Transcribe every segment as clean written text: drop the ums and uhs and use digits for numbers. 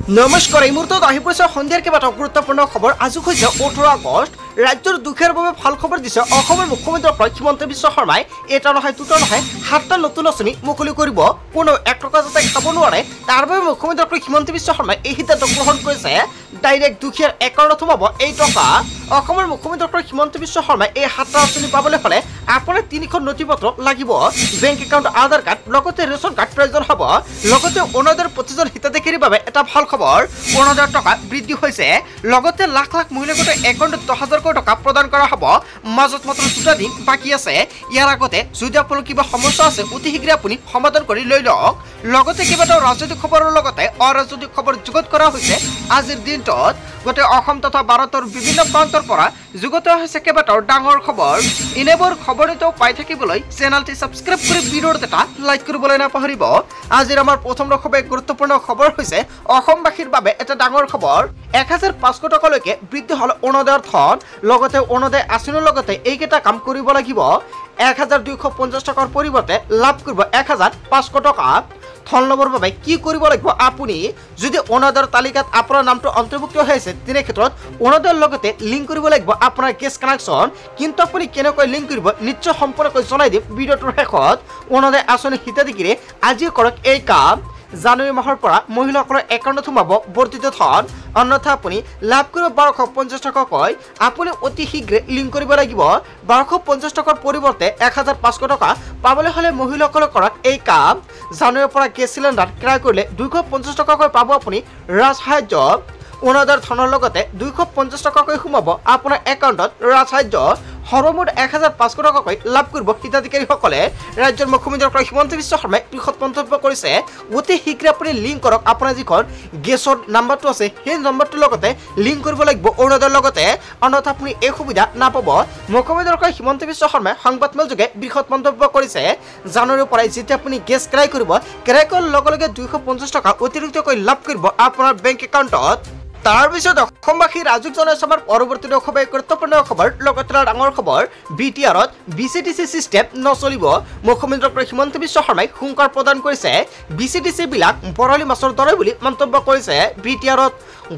নমস্কাৰ এই মুহূৰ্তত আহি পৰিছে সন্ধিয়াৰ কেইবাটাও গুৰুত্বপূৰ্ণ খবৰ। আজি হৈছে 18 আগষ্ট। ৰাজ্যৰ দুখীয়াৰ বাবে ভাল খবৰ দিছে অসমৰ মুখ্যমন্ত্ৰী হিমন্ত বিশ্ব শৰ্মাই। এটা নহয় দুটা নহয় 7টা নতুন আঁচনি মুকলি কৰিব। কোনো 1 টকা যাতে খাব নোৱাৰে তাৰ বাবে মুখ্যমন্ত্ৰী হিমন্ত বিশ্ব শৰ্মাই এই সিদ্ধান্ত গ্ৰহণ কৰিছে। ডাইৰেক্ট দুখীয়াৰ একাউণ্টত সোমাব এই টকা। অসমৰ মুখ্যমন্ত্ৰী হিমন্ত বিশ্ব শৰ্মাই এই 7টা আঁচনি পাবলৈ হ'লে আপোনাৰ 3খন নথিপত্ৰ লাগিব। বেংক একাউণ্ট, আধাৰ কাৰ্ড, লগতে ৰেচন কাৰ্ড প্ৰয়োজন হ'ব। লগতে অৰুণোদয়ৰ প্ৰতিজন হিতাধিকাৰীৰ বাবে এটা ভাল খবৰ, অৰুণোদয়ৰ টকা বৃদ্ধি হৈছে। লগতে লাখ লাখ মহিলাগত একাউণ্টত 10,000 টকা প্ৰদান কৰা হ'ব। মাজত মাত্ৰ 2টা দিন বাকী আছে। ইয়াৰ আগতে যদি আপোনাৰ কিবা সমস্যা আছে অতি শীঘ্ৰে আপুনি সমাধান কৰি লৈ লওক। লগতে কেইবাটাও ৰাজনৈতিক খবৰৰ লগতে অৰাজনৈতিক খবৰ যুগত কৰা হৈছে আজিৰ দিনটোত। গোটেই অসম তথা ভাৰতৰ বিভিন্ন প্ৰান্তৰ পৰা যুগত হৈছে কেইবাটাও ডাঙৰ খবৰ। এনেবোৰ খবৰ নিতৌ পাই থাকিবলৈ চেনেলটি ছাবস্ক্ৰাইব কৰি ভিডিঅ'ত এটা লাইক কৰিবলৈ নাপাহৰিব। আজিৰ আমাৰ প্ৰথম গুৰুত্বপূৰ্ণ খবৰ হৈছে অসমবাসীৰ বাবে এটা ডাঙৰ খবৰ। 1,500 টকালৈকে বৃদ্ধি হ'ল অৰুণোদয়ৰ ধন। লগতে অৰুণোদয় আঁচনিৰ লগতে এইকেইটা কাম কৰিব লাগিব। 1,250 টকাৰ পৰিৱৰ্তে লাভ কৰিব 1,500 টকা। ধন ল'বৰ বাবে কি কৰিব লাগিব? আপুনি যদি অৰুণোদয়ৰ তালিকাত আপোনাৰ নামটো অন্তৰ্ভুক্ত হৈছে তেনে ক্ষেত্ৰত অৰুণোদয়ৰ লগতে লিংক কৰিব লাগিব আপোনাৰ গেছ কানেকশ্যন। কিন্তু আপুনি কেনেকৈ লিংক কৰিব নিশ্চয় সম্পূৰ্ণকৈ জনাই দিম ভিডিঅ'টোৰ শেষত। অৰুণোদয় আঁচনিৰ হিতাধিকাৰীয়ে আজি কৰক এই কাম। জানুৱাৰী মাহৰ পৰা মহিলাসকলৰ একাউণ্টত সোমাব বৰ্ধিত ধন। অন্যথা আপুনি লাভ কৰিব 1,250 টকাকৈ। আপুনি অতি শীঘ্ৰে লিংক কৰিব লাগিব। 1,250 টকাৰ পৰিৱৰ্তে 1,500 টকা পাবলৈ হ'লে মহিলাসকলে কৰক এই কাম। জানুৱাৰীৰ পৰা গেছ চিলিণ্ডাৰ ক্ৰয় কৰিলে 250 টকাকৈ পাব আপুনি ৰাজসাহায্য। অৰুণোদয়ৰ ধনৰ লগতে 250 টকাকৈ সোমাব আপোনাৰ একাউণ্টত ৰাজসাহায্য। সৰ্বমুঠ 1,500 টকাকৈ লাভ কৰিব হিতাধিকাৰীসকলে। ৰাজ্যৰ মুখ্যমন্ত্ৰী হিমন্ত বিশ্ব শৰ্মাই বৃহৎ মন্তব্য কৰিছে। অতি শীঘ্ৰে আপুনি লিংক কৰক। আপোনাৰ যিখন গেছৰ নাম্বাৰটো আছে সেই নম্বৰটোৰ লগতে লিংক কৰিব লাগিব অৰুণোদয়ৰ লগতে। অন্যথা আপুনি এই সুবিধা নাপাব। মুখ্যমন্ত্ৰী হিমন্ত বিশ্ব শৰ্মাই সংবাদমেল যোগে বৃহৎ মন্তব্য কৰিছে। জানুৱাৰীৰ পৰাই যেতিয়া আপুনি গেছ ক্ৰয় কৰিব, ক্ৰয় কৰাৰ লগে লগে 250 টকা অতিৰিক্তকৈ লাভ কৰিব আপোনাৰ বেংক একাউণ্টত। তাৰ পিছত অসমবাসী ৰাজুক জনাইছে আমাৰ পৰৱৰ্তী গুৰুত্বপূৰ্ণ খবৰ। লগতে ডাঙৰ খবৰ, BTRত BCTC চিষ্টেম নচলিব। মুখ্যমন্ত্ৰী হিমন্ত বিশ্ব শৰ্মাই হুংকাৰ প্ৰদান কৰিছে। BCTC বিলাক বৰালি মাছৰ দৰে বুলি মন্তব্য কৰিছে। BTRত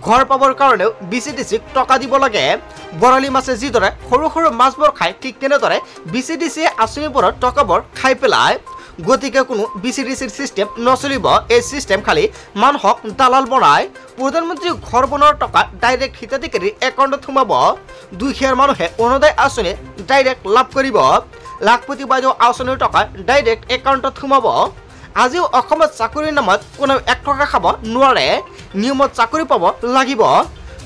ঘৰ পাবৰ কাৰণেও BCTCক টকা দিব লাগে। বৰালি মাছে যিদৰে সৰু সৰু মাছবোৰ খায় ঠিক তেনেদৰে BCTC আঁচনিবোৰৰ টকাবোৰ খাই পেলায়। গতিকে কোনো BCTCৰ চিষ্টেম নচলিব। এই চিষ্টেম খালি মানুহক দালাল বনায়। প্ৰধানমন্ত্ৰী ঘৰ বনোৱাৰ টকা ডাইৰেক্ট হিতাধিকাৰীৰ একাউণ্টত সোমাব। দুখীয়াৰ মানুহে অৰুণোদয় আঁচনি ডাইৰেক্ট লাভ কৰিব। লাখপতি বাইদেউ আঁচনিৰ টকা ডাইৰেক্ট একাউণ্টত সোমাব। আজিও অসমত চাকৰিৰ নামত কোনেও 1 টকা খাব নোৱাৰে। নিয়মত চাকৰি পাব লাগিব।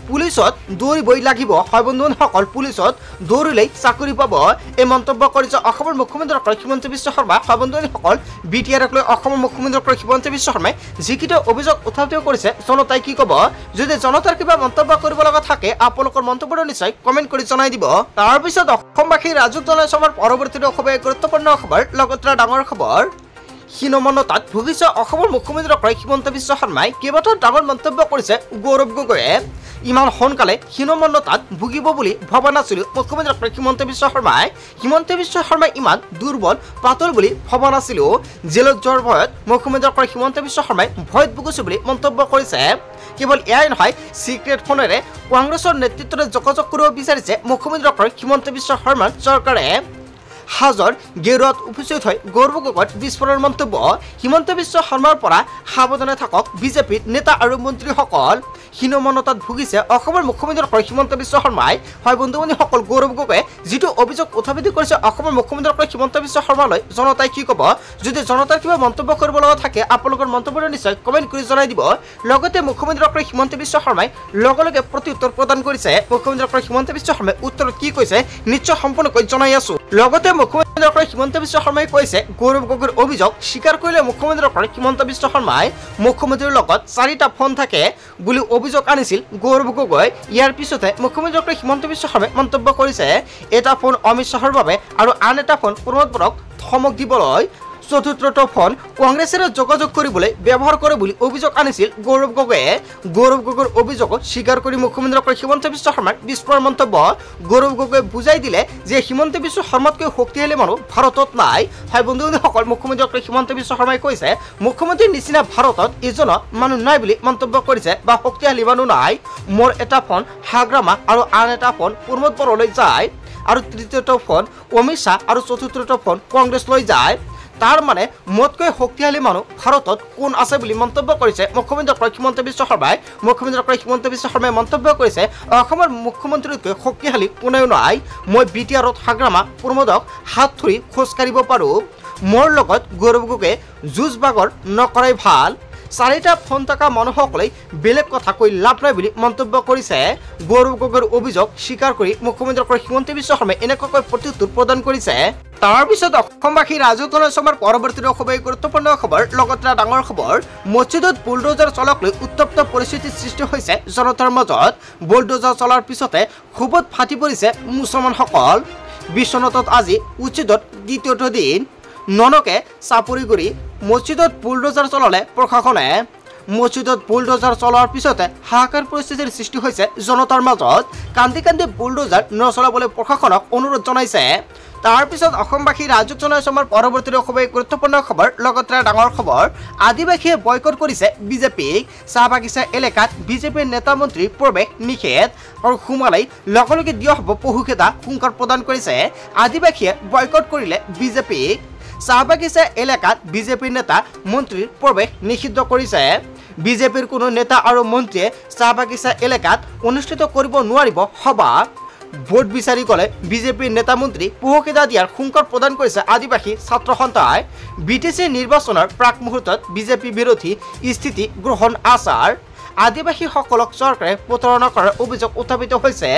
পুলিচত দৌৰিবই লাগিব। হয় বন্ধুসকল, পুলিচত দৌৰিলেই চাকৰি পাব। এই মন্তব্য কৰিছে অসমৰ মুখ্যমন্ত্ৰী হিমন্ত বিশ্ব শৰ্মা। হয় বন্ধুসকল, BTRক লৈ অসমৰ মুখ্যমন্ত্ৰী হিমন্ত বিশ্ব শৰ্মাই যিকেইটা অভিযোগ উত্থাপিত কৰিছে জনতাই কি ক'ব? যদি জনতাৰ কিবা মন্তব্য কৰিব লগা থাকে আপোনালোকৰ মন্তব্যটো নিশ্চয় কমেণ্ট কৰি জনাই দিব। তাৰপিছত অসমবাসী ৰাজুক জনাইছে আমাৰ পৰৱৰ্তী গুৰুত্বপূৰ্ণ খবৰ। লগতে ডাঙৰ খবৰ, হীনমন্যতাত ভুগিছে অসমৰ মুখ্যমন্ত্ৰী হিমন্ত বিশ্ব শৰ্মাই। কেইবাটাও ডাঙৰ মন্তব্য কৰিছে গৌৰৱ গগৈয়ে। ইমান সোনকালে হীনমন্যতাত ভুগিব বুলি ভবা নাছিল মুখ্যমন্ত্ৰী হিমন্ত বিশ্ব শৰ্মাই। হিমন্ত বিশ্ব শৰ্মাই ইমান দুৰ্বল পাতল বুলি ভবা নাছিলো। জেলত যোৱাৰ ভয়ত মুখ্যমন্ত্ৰী হিমন্ত বিশ্ব শৰ্মাই ভয়ত ভুগিছে বুলি মন্তব্য কৰিছে। কেৱল এয়াই নহয়, চিক্ৰেট ফোনেৰে কংগ্ৰেছৰ নেতৃত্বৰে যোগাযোগ কৰিব বিচাৰিছে মুখ্যমন্ত্ৰী হিমন্ত বিশ্ব শৰ্মাৰ চৰকাৰে। হাজৰ গেৰুৱাত উপস্থিত হৈ গৌৰৱ গগৈৰ বিস্ফোৰণ মন্তব্য। হিমন্ত বিশ্ব শৰ্মাৰ পৰা সাৱধানে থাকক বিজেপিৰ নেতা আৰু মন্ত্ৰীসকল। হীনমন্যতাত ভুগিছে অসমৰ মুখ্যমন্ত্ৰী হিমন্ত বিশ্ব শৰ্মাই। হয় বন্ধুসকল, গৌৰৱ গগৈয়ে যিটো অভিযোগ উত্থাপিত কৰিছে অসমৰ মুখ্যমন্ত্ৰী হিমন্ত বিশ্ব শৰ্মালৈ জনতাই কি ক'ব? যদি জনতাৰ কিবা মন্তব্য কৰিব লগা থাকে আপোনালোকৰ মন্তব্যটো নিশ্চয় কমেণ্ট কৰি জনাই দিব। লগতে মুখ্যমন্ত্ৰী হিমন্ত বিশ্ব শৰ্মাই লগে লগে প্ৰত্যুত্তৰ প্ৰদান কৰিছে। মুখ্যমন্ত্ৰী হিমন্ত বিশ্ব শৰ্মাই উত্তৰত কি কৈছে নিশ্চয় সম্পূৰ্ণকৈ জনাই আছো। লগতে মুখ্যমন্ত্ৰী হিমন্ত বিশ্ব শৰ্মাই কৈছে গৌৰৱ গগৈৰ অভিযোগ স্বীকাৰ কৰিলে মুখ্যমন্ত্ৰী হিমন্ত বিশ্ব শৰ্মাই। মুখ্যমন্ত্ৰীৰ লগত 4টা ফোন থাকে বুলি অভিযোগ আনিছিল গৌৰৱ গগৈ। ইয়াৰ পিছতে মুখ্যমন্ত্ৰী হিমন্ত বিশ্ব শৰ্মাই মন্তব্য কৰিছে এটা ফোন অমিত শ্বাহৰ বাবে আৰু আন এটা ফোন প্ৰমোদ বৰক ধমক দিবলৈ। চতুৰ্থটো ফোন কংগ্ৰেছেৰে যোগাযোগ কৰিবলৈ ব্যৱহাৰ কৰে বুলি অভিযোগ আনিছিল গৌৰৱ গগৈয়ে। গৌৰৱ গগৈৰ অভিযোগক স্বীকাৰ কৰি মুখ্যমন্ত্ৰী হিমন্ত বিশ্ব শৰ্মাৰ বিস্ফোৰক মন্তব্য। গৌৰৱ গগৈয়ে বুজাই দিলে যে হিমন্ত বিশ্ব শৰ্মাতকৈ শক্তিশালী মানুহ ভাৰতত নাই। হয় বন্ধু বান্ধৱীসকল, মুখ্যমন্ত্ৰী হিমন্ত বিশ্ব শৰ্মাই কৈছে মুখ্যমন্ত্ৰীৰ নিচিনা ভাৰতত এজনো মানুহ নাই বুলি মন্তব্য কৰিছে বা শক্তিশালী মানুহ নাই। মোৰ এটা ফোন হাগ্ৰামা আৰু আন এটা ফোন প্ৰমোদ বড়োলৈ যায় আৰু তৃতীয়টো ফোন অমিত শ্বাহ আৰু চতুৰ্থটো ফোন কংগ্ৰেছ লৈ যায়। তাৰ মানে মোতকৈ শক্তিশালী মানুহ ভাৰতত কোন আছে বুলি মন্তব্য কৰিছে মুখ্যমন্ত্ৰী হিমন্ত বিশ্ব শৰ্মাই। মুখ্যমন্ত্ৰী হিমন্ত বিশ্ব শৰ্মাই মন্তব্য কৰিছে অসমৰ মুখ্যমন্ত্ৰীতকৈ শক্তিশালী কোনেও নাই। মই বিটিআৰত হাগ্ৰামা প্ৰমোদক হাত ধৰি খোজ কাঢ়িব পাৰোঁ। মোৰ লগত গৌৰৱ গগৈয়ে যুঁজ বাগৰ নকৰাই ভাল। চাৰিটা ফোন থকা মানুহসকলে বেলেগ কথা কৈ লাভ নাই বুলি মন্তব্য কৰিছে। গৌৰৱ গগৈৰ অভিযোগ স্বীকাৰ কৰি মুখ্যমন্ত্ৰী হিমন্ত বিশ্ব শৰ্মাই এনেকুৱাকৈ প্ৰত্যুত্তৰ প্ৰদান কৰিছে। তাৰ পিছত অসমবাসী ৰাজহুৱা সভাৰ পৰৱৰ্তী খুবেই গুৰুত্বপূৰ্ণ খবৰ, লগতে ডাঙৰ খবৰ। মছজিদত বুলডোজাৰ চলাক লৈ উত্তপ্ত পৰিস্থিতিৰ সৃষ্টি হৈছে জনতাৰ মাজত। বুলডোজাৰ চলাৰ পিছতে ক্ষোভত ফাটি পৰিছে মুছলমানসকল। বিশ্বনাথত আজি উচ্ছেদৰ দ্বিতীয়টো দিন। ননকে চাপৰি কৰি মছজিদত বুলডোজাৰ চলালে প্ৰশাসনে। মছজিদত বুলডোজাৰ চলোৱাৰ পিছতে হাহাকাৰ পৰিস্থিতিৰ সৃষ্টি হৈছে জনতাৰ মাজত। কান্দি কান্দি বুলডোজাৰ নচলাবলৈ প্ৰশাসনক অনুৰোধ জনাইছে। তাৰ পিছত অসমবাসী ৰাজহুৱা সভাৰ পৰৱৰ্তী খুবেই গুৰুত্বপূৰ্ণ খবৰ, লগতে ডাঙৰ খবৰ। আদিবাসীয়ে বয়কট কৰিছে বিজেপিক। চাহ বাগিচা এলেকাত বিজেপিৰ নেতা মন্ত্ৰীৰ প্ৰৱেশ নিষেধ আৰু সোমালেই লগে লগে দিয়া হ'ব পশুখেদা হুংকাৰ প্ৰদান কৰিছে। আদিবাসীয়ে বয়কট কৰিলে বিজেপিক। চাহ বাগিচা এলেকাত বিজেপিৰ নেতা মন্ত্ৰীৰ প্ৰৱেশ নিষিদ্ধ কৰিছে। বিজেপিৰ কোনো নেতা আৰু মন্ত্ৰীয়ে চাহ বাগিচা এলেকাত অনুষ্ঠিত কৰিব নোৱাৰিব সভা। ভোট বিচাৰি গ'লে বিজেপিৰ নেতা মন্ত্ৰী পহুকেদা দিয়াৰ হুংকাৰ প্ৰদান কৰিছে আদিবাসী ছাত্ৰ সন্থাই। বিটিচি নিৰ্বাচনৰ প্ৰাক মুহূৰ্তত বিজেপি বিৰোধী স্থিতি গ্ৰহণ আচাৰ। আদিবাসীসকলক চৰকাৰে প্ৰতাৰণা কৰাৰ অভিযোগ উত্থাপিত হৈছে।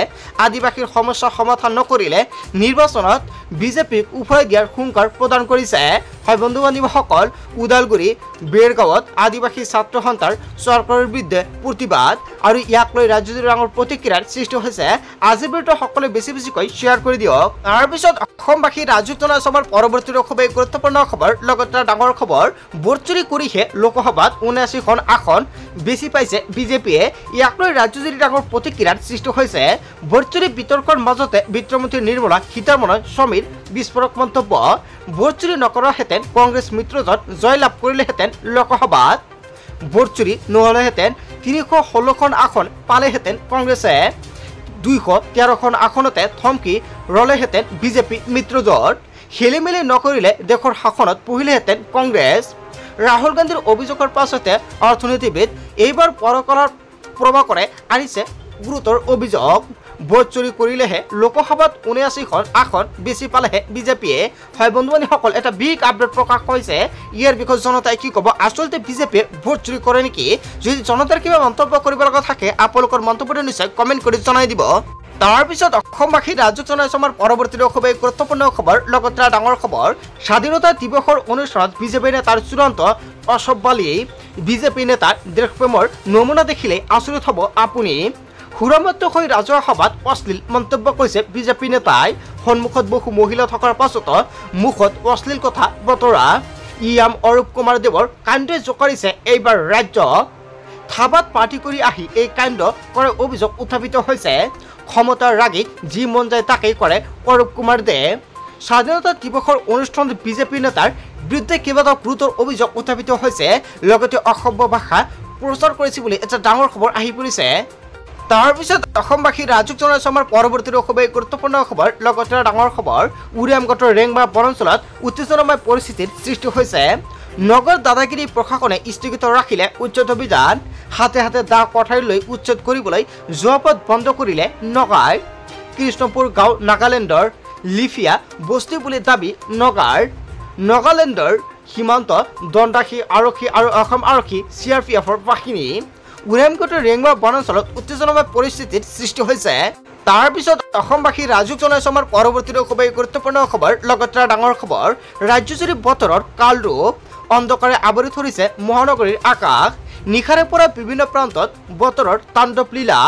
আদিবাসীৰ সমস্যা সমাধান নকৰিলে নিৰ্বাচনত বিজেপিক উফৰাই দিয়াৰ হুংকাৰ প্ৰদান কৰিছে। হয় বন্ধু বান্ধৱীসকল, ওদালগুৰি বেৰগাঁৱত আদিবাসী ছাত্ৰ সন্থাৰ চৰকাৰৰ বিৰুদ্ধে প্ৰতিবাদ আৰু ইয়াক লৈ ৰাজ্যজুৰি ডাঙৰ প্ৰতিক্ৰিয়াৰ সৃষ্টি হৈছে। আজিৰ ভিডিঅ'টো সকলোৱে বেছি বেছিকৈ শ্বেয়াৰ কৰি দিয়ক। তাৰপিছত অসমবাসী ৰাজহুৱা সভাৰ পৰৱৰ্তী খুবেই গুৰুত্বপূৰ্ণ খবৰ, লগতে ডাঙৰ খবৰ। ভোট চুৰি কৰিহে লোকসভাত 79খন আসন বেছি পাইছে বিজেপিয়ে। ইয়াক লৈ ৰাজ্যজুৰি ডাঙৰ প্ৰতিক্ৰিয়াৰ সৃষ্টি হৈছে। ভোট চুৰি বিতৰ্কৰ মাজতে বিত্তমন্ত্ৰী নিৰ্মলা সীতাৰমণৰ স্বামীৰ বিস্ফোৰক মন্তব্য। ভোট চুৰি নকৰাহেঁতেন কংগ্ৰেছ মিত্ৰজোঁট জয়লাভ কৰিলেহেঁতেন লোকসভাত। ভোট চুৰি নহ'লেহেঁতেন 316খন আসন পালেহেঁতেন কংগ্ৰেছে। 213খন আসনতে থমকি ৰলেহেঁতেন বিজেপি মিত্ৰজোঁট। খেলিমেলি নকৰিলে দেশৰ শাসনত বহিলেহেঁতেন কংগ্ৰেছ। ৰাহুল গান্ধীৰ অভিযোগৰ পাছতে অৰ্থনীতিবিদ এইবাৰ পৰকলাৰ প্ৰভাকৰে আনিছে গুৰুতৰ অভিযোগ। ভোট চুৰি কৰিলেহে লোকসভাত 79খন আসন বেছি পালেহে বিজেপিয়ে। হয় বন্ধু বান্ধৱীসকল, এটা বিগ আপডেট প্ৰকাশ কৰিছে। ইয়াৰ বিষয়ে জনতাই কি ক'ব? আচলতে বিজেপিয়ে ভোট চুৰি কৰে নেকি? যদি জনতাৰ কিবা মন্তব্য কৰিব লগা থাকে আপোনালোকৰ মন্তব্যটো নিশ্চয় কমেণ্ট কৰি জনাই দিব। তাৰপিছত অসমবাসী ৰাজহুৱা সভাৰ পৰৱৰ্তী খুবেই গুৰুত্বপূৰ্ণ খবৰ, লগতে ডাঙৰ খবৰ। স্বাধীনতা দিৱসৰ অনুষ্ঠানত বিজেপি নেতাৰ চূড়ান্ত অসভ্যালি। বিজেপি নেতাৰ দেশপ্ৰেমৰ নমুনা দেখিলে আচৰিত হ'ব আপুনি। সুৰামত্ত হৈ ৰাজহুৱা সভাত অশ্লীল মন্তব্য কৰিছে বিজেপি নেতাই। সন্মুখত বহু মহিলা থকাৰ পাছতো মুখত অশ্লীল কথা বতৰা। ইয়াম অৰূপ কুমাৰ দেৱৰ কাণ্ডে জোকাৰিছে এইবাৰ ৰাজ্য। থাবাত পাৰ্টি কৰি আহি এই কাণ্ড কৰাৰ অভিযোগ উত্থাপিত হৈছে। ক্ষমতাৰ ৰাগীত যি মন যায় তাকেই কৰে অৰূপ কুমাৰ দেৱ। স্বাধীনতা দিৱসৰ অনুষ্ঠানত বিজেপি নেতাৰ বিৰুদ্ধে কেইবাটাও গুৰুতৰ অভিযোগ উত্থাপিত হৈছে। লগতে অসভ্য ভাষা প্ৰচাৰ কৰিছে বুলি এটা ডাঙৰ খবৰ আহি পৰিছে। তাৰপিছত অসমবাসী ৰাজহুৱা সভাৰ পৰৱৰ্তী খুবেই গুৰুত্বপূৰ্ণ খবৰ, লগতে ডাঙৰ খবৰ। উৰিয়ামগড়ৰ ৰেংমা বনাঞ্চলত উত্তেজনাময় পৰিস্থিতিৰ সৃষ্টি হৈছে। নগৰ দাদাগিৰি প্ৰশাসনে স্থগিত ৰাখিলে উচ্ছেদ অভিযান। হাতে হাতে দাহ কঠাৰী লৈ উচ্ছেদ কৰিবলৈ যোৱা পথ বন্ধ কৰিলে নগাঁৰ। কৃষ্ণপুৰ গাঁও নাগালেণ্ডৰ লিফিয়া বস্তি বুলি দাবী নগাঁৰ। নাগালেণ্ডৰ সীমান্ত দণ্ডাধীশ আৰক্ষী আৰু অসম আৰক্ষী CRPFৰ বাহিনী। উৰিয়ামগড়ৰ ৰেংমা বনাঞ্চলত উত্তেজনাময় পৰিস্থিতিৰ সৃষ্টি হৈছে। তাৰ পিছত অসমবাসী ৰাজহুৱা সভাৰ পৰৱৰ্তী খুবেই গুৰুত্বপূৰ্ণ খবৰ, লগতে ডাঙৰ খবৰ। ৰাজ্যজুৰি বতৰৰ কালৰূপ। অন্ধকাৰে আৱৰি ধৰিছে মহানগৰীৰ আকাশ। নিশাৰে পৰা বিভিন্ন প্ৰান্তত বতৰৰ তাণ্ডৱ লীলা।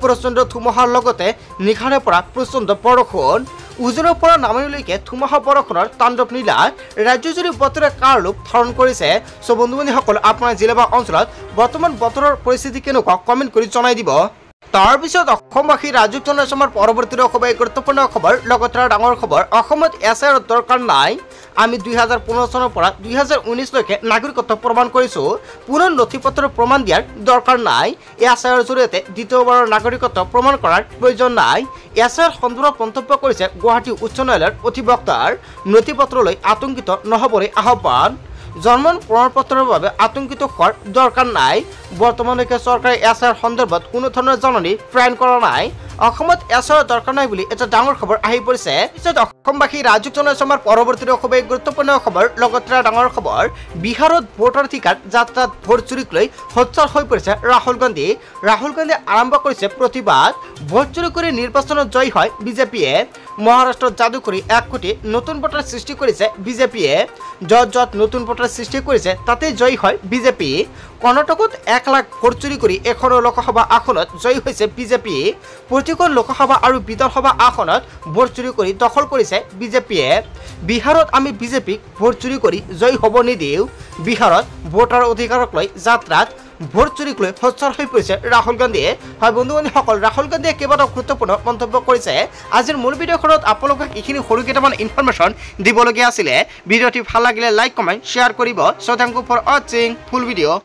প্ৰচণ্ড ধুমুহাৰ লগতে নিশাৰে পৰা প্ৰচণ্ড বৰষুণ। উজনিৰ পৰা নামনিলৈকে ধুমুহা বৰষুণৰ তাণ্ডৱ নীলা ৰাজ্যজুৰি বতৰে কাৰ ৰূপ ধাৰণ কৰিছে। চ' বন্ধু বান্ধৱীসকল, আপোনাৰ জিলা বা অঞ্চলত বৰ্তমান বতৰৰ পৰিস্থিতি কেনেকুৱা কমেণ্ট কৰি জনাই দিব। তাৰপিছত অসমবাসী ৰাজুক জনাইছে আমাৰ পৰৱৰ্তী খুব গুৰুত্বপূৰ্ণ খবৰ, লগতে ডাঙৰ খবৰ। অসমত এছআইআৰ দৰকাৰ নাই। আমি 2015 চনৰ পৰা 2019লৈকে নাগৰিকত্ব প্ৰমাণ কৰিছোঁ। পুনৰ নথি পত্ৰৰ প্ৰমাণ দিয়াৰ দৰকাৰ নাই। এছআইআৰৰ জৰিয়তে দ্বিতীয়বাৰৰ নাগৰিকত্ব প্ৰমাণ কৰাৰ প্ৰয়োজন নাই। এছআইআৰ সন্দৰ্ভত মন্তব্য কৰিছে গুৱাহাটী উচ্চ ন্যায়ালয়ৰ অধিবক্তাৰ। নথি পত্ৰলৈ আতংকিত নহ'বলৈ আহ্বান। জন্ম প্ৰমাণপত্ৰৰ বাবে আতংকিত হোৱাৰ দৰকাৰ নাই। বৰ্তমানলৈকে চৰকাৰে এছআইআৰ সন্দৰ্ভত কোনো ধৰণৰ জাননী প্ৰেৰণ কৰা নাই। অসমত এছআইআৰ দৰকাৰ নাই বুলি এটা ডাঙৰ খবৰ আহি পৰিছে। পিছত অসমবাসী ৰাজুক জনাইছে আমাৰ পৰৱৰ্তী খুব গুৰুত্বপূৰ্ণ খবৰ, লগতে ডাঙৰ খবৰ। বিহাৰত ভোটাধিকাৰ যাত্ৰাত ভোট চুৰিক লৈ সোচ্চাৰ হৈ পৰিছে ৰাহুল গান্ধী। ৰাহুল গান্ধীয়ে আৰম্ভ কৰিছে প্ৰতিবাদ। ভোট চুৰি কৰি নিৰ্বাচনত জয়ী হয় বিজেপিয়ে। মহাৰাষ্ট্ৰত যাদু কৰি 1 কোটি নতুন ভোটাৰ সৃষ্টি কৰিছে বিজেপিয়ে। য'ত নতুন ভোটাৰ সৃষ্টি কৰিছে তাতে জয়ী হয় বিজেপি। কৰ্ণাটকত 1 লাখ ভোট চুৰি কৰি এখনো লোকসভা আসনত জয়ী হৈছে বিজেপি। প্ৰতিখন লোকসভা আৰু বিধানসভা আসনত ভোট চুৰি কৰি দখল কৰিছে বিজেপিয়ে। বিহাৰত আমি বিজেপিক ভোট চুৰি কৰি জয়ী হ'ব নিদিওঁ। বিহাৰত ভোটাৰ অধিকাৰক লৈ যাত্ৰাত ভোট চুৰিক লৈ সোচ্চাৰ হৈ পৰিছে ৰাহুল গান্ধীয়ে। হয় বন্ধু বান্ধৱীসকল, ৰাহুল গান্ধীয়ে কেইবাটাও গুৰুত্বপূৰ্ণ মন্তব্য কৰিছে। আজিৰ মূল ভিডিঅ'খনত আপোনালোকক এইখিনি সৰু কেইটামান ইনফৰমেশ্যন দিবলগীয়া আছিলে। ভিডিঅ'টি ভাল লাগিলে লাইক কমেণ্ট শ্বেয়াৰ কৰিব। চ' থেংক ইউ ফৰ ৱাচিং ফুল ভিডিঅ'।